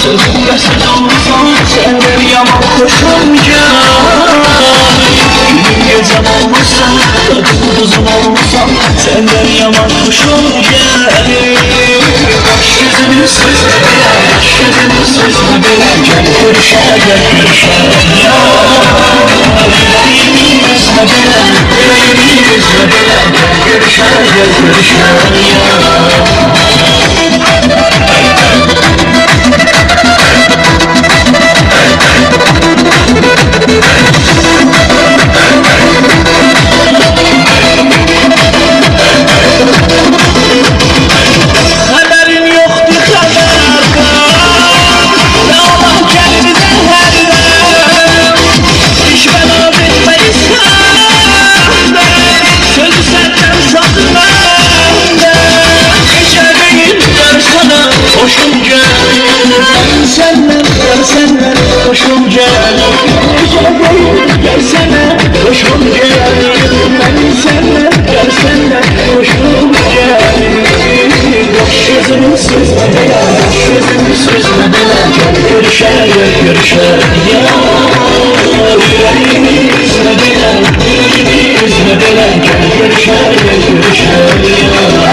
sözümde söz olsan senden yaman hoşum gel. Gülüm gecem olmuşsan, tadım tuzum olmuşsan senden yaman hoşum gel. Baş yüzünü sözle bilen, baş yüzünü sözle bilen gel görüşe gel görüşe ya. Yüreğimi üzme bilen, yüreğimi üzme bilen gel görüşe gel görüşe ya. Hoşum gel, ben senden gelsene, hoşum gel. Gelsene, hoşum gel. Ben senden gelsene, hoşum gel. Boş yüzünü süzme bile, boş yüzünü süzme bile. Gel görüşe, gel görüşe ya. Yüreğimi üzme bile, yüreğimi üzme bile. Gel görüşe, gel görüşe ya.